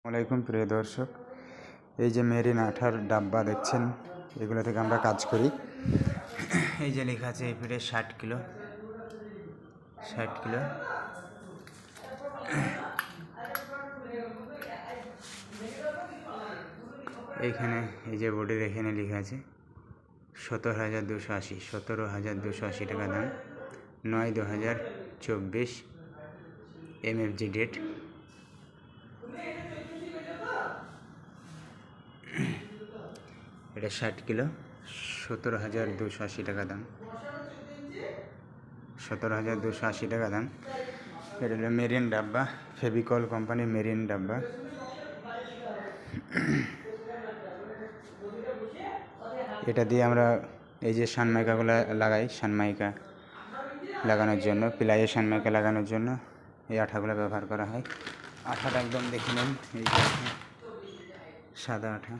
আসসালামাইকুম প্রিয় দর্শক, এই যে মেরিন আঠার ডাব্বা দেখছেন, এগুলো থেকে আমরা কাজ করি। এই যে লেখা আছে এপিডে 60 কিলো। এইখানে এই যে বোর্ডের এখানে লেখা আছে 17,280 টাকা দাম, 9/2024 MFG ডেট। এটা 60 কিলো, 17,280 টাকা দাম, 17,280 টাকা দাম। এটা হলো মেরিন ডাব্বা, ফেভিকল কোম্পানির মেরিন ডাব্বা। এটা দিয়ে আমরা এই যে সানমাইকাগুলো লাগাই, সানমাইকা লাগানোর জন্য, প্লাইয়ে সানমাইকা লাগানোর জন্য এই আঠাগুলো ব্যবহার করা হয়। আঠাটা একদম দেখে নেন, এই যে সাদা আঠা।